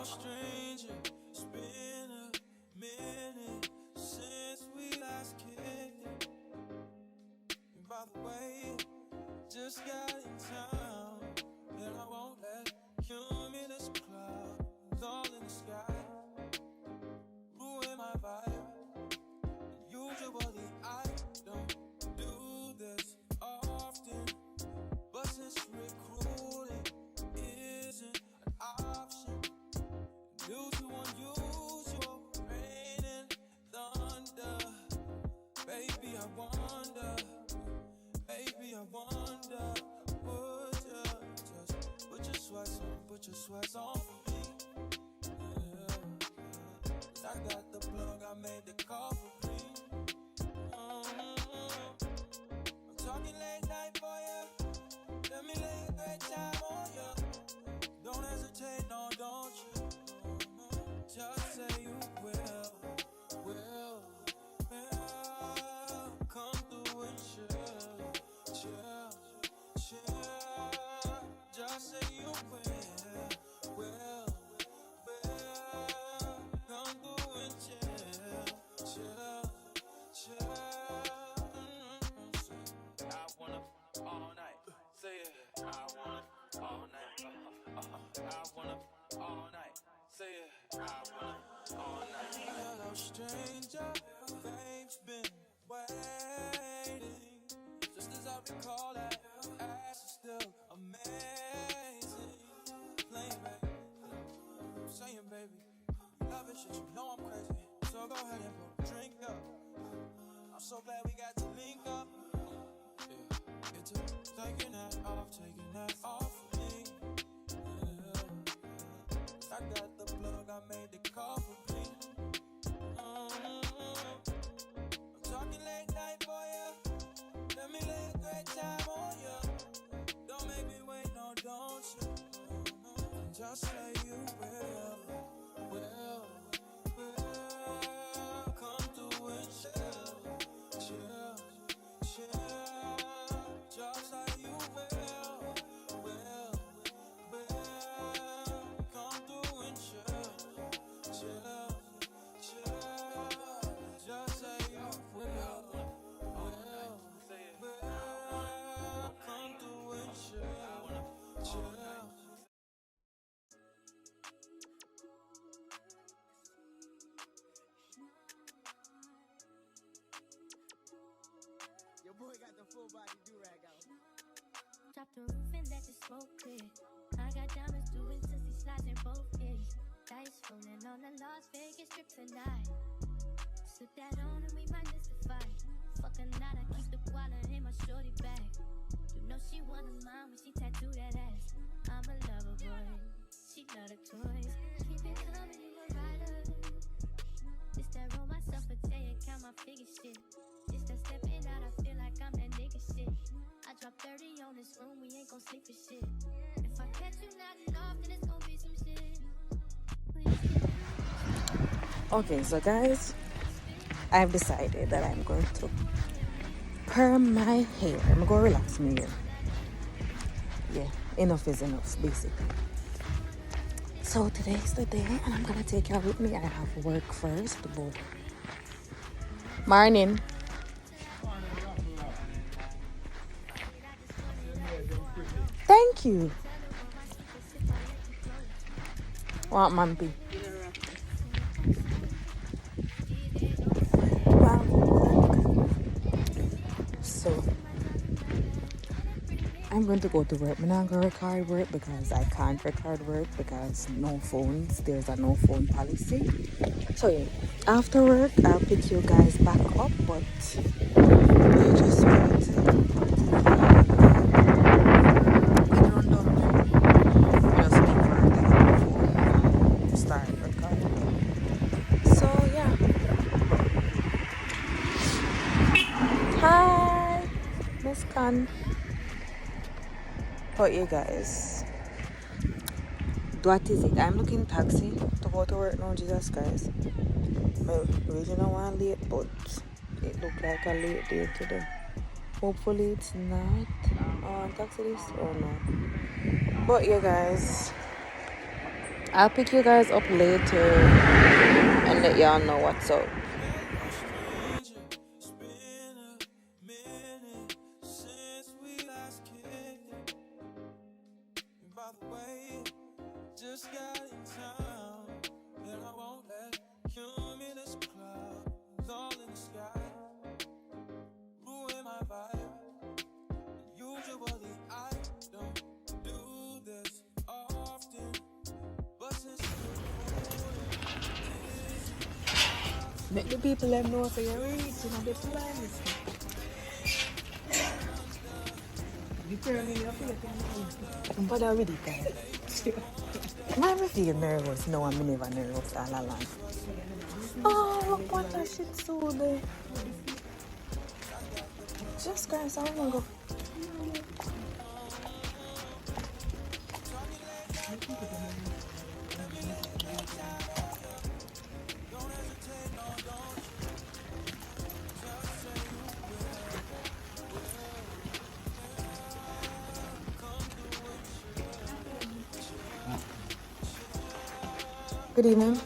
stranger. It's been a minute since we last kicked it. And by the way, just got in town, and I won't let cumulus clouds all in the sky ruin my vibe. Usually I don't do this often, but since recruiting isn't an option due to unusual rain and thunder, baby I wonder, would you just put your sweats on for me? Yeah. I got the plug, I made the call for me. I'm talking late night for you. Let me lay a great time on you. Don't hesitate, no, don't you? Just say you will. Come through and chill. Just say you will. Come through and chill. I wanna all night. Say it. I wanna all night. I wanna all night. Say it. I wanna all night. Hello, stranger. Fame's been waiting. Just as I recall that ass is still amazing. Playing baby, saying baby, you love it, shit, you know I'm crazy. So go ahead and pour a drink up. I'm so glad we got to link up. Yeah, it's taking that off of me. Yeah. I got the plug, I made the call for me. I'm talking late night for you. Let me lay a great time on you. Don't make me wait, no, don't you? Just say you will. Come through and chill. Just say you will. Come through and chill. Just say you will. Come through and chill. Your boy got the full body do-rag out. Drop the roof and let the smoke clear. I got diamonds doing sissy slides in both ears. Dice rolling on the Las Vegas strip tonight. Slip that on and we might miss the fight. Fuck a night, I keep the guala in my shorty bag. You know she wanna mine when she tattoo that ass. I'm a lover boy, she love the toys. Keep it coming, you a rider. This that roll myself a day and count my figure shit. This that stepping out, I feel like I'm that nigga shit. I drop 30 on this room, we ain't gon' sleep for shit. If I catch you knocking off, then it's gon' be some shit. Okay, so guys, I've decided that I'm going to perm my hair. I'm going to relax my hair. Yeah, enough is enough, basically. So today's the day, and I'm going to take you out with me. I have work first, but morning. Thank you. Want Mampy? So I'm going to go to work. I'm not going to record work because I can't record work because no phones. There's a no phone policy. So yeah, after work I'll pick you guys back up, but we just want to start recording. So yeah. Hi, Miss Khan. But you guys, what is it? I'm looking taxi to go to work now, Jesus guys. Well, original one late, but it looked like a late day today. Hopefully it's not taxi this or no. But you guys, I'll pick you guys up later and let y'all know what's up. It's been a minute since we last kicked it. And by the way, just got in town, and I won't let cumulus clouds all in the sky ruin my vibe. Usually I don't do this often, but since Make the people let know so you're reaching and the plans. You turn me up here. But I really can't. I feel nervous. No, I'm never nervous all along. Oh, look what a shit so there. Just Christ, I wanna go. Good evening.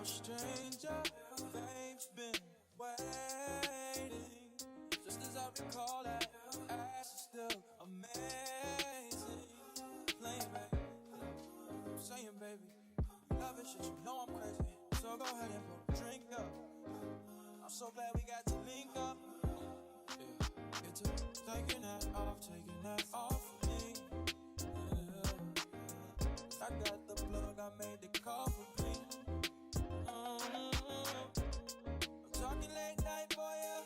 stranger, fame's been waiting. Just as I recall that ass is still amazing. Playing baby, I'm saying baby, love it shit, you know I'm crazy. So go ahead and pour a drink up. I'm so glad we got to link up. Yeah, get to taking that off of me. Yeah. I got the plug, I made the call for me. I'm talking late night for ya.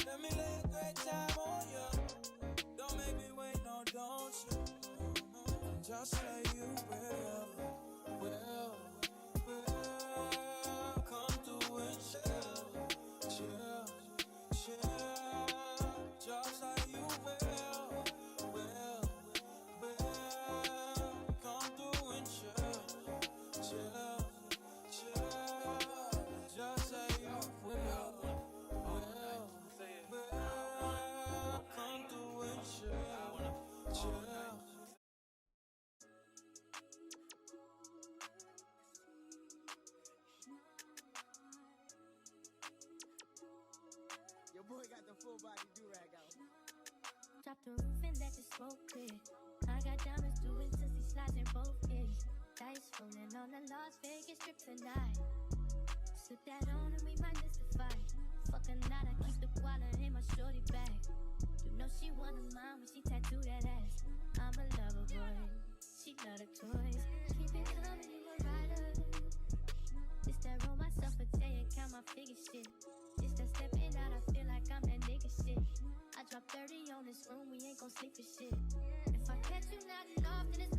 Let me lay a great time on ya. Don't make me wait, no, don't you? Just say you will. Come through and chill. Just say you will. Come through and chill. Just say you will. Come through and chill. Your boy got the full body do-rag out. Drop the roof and let the smoke clear. I got diamonds doing sissy slides in both ears. Dice rolling on the Las Vegas strip tonight. Slip that on and we might miss the fight. Fuck a night, I keep the water in my shorty bag. You know she one of mine when she tattoo that ass. I'm a lover boy, she love the toys. Keep it coming, you a rider. It's that roll myself a day and count my figure shit. It's that stepping out, I feel like I'm that nigga shit. I drop 30 on this room, we ain't gon' sleep for shit. If I catch you not enough, then it's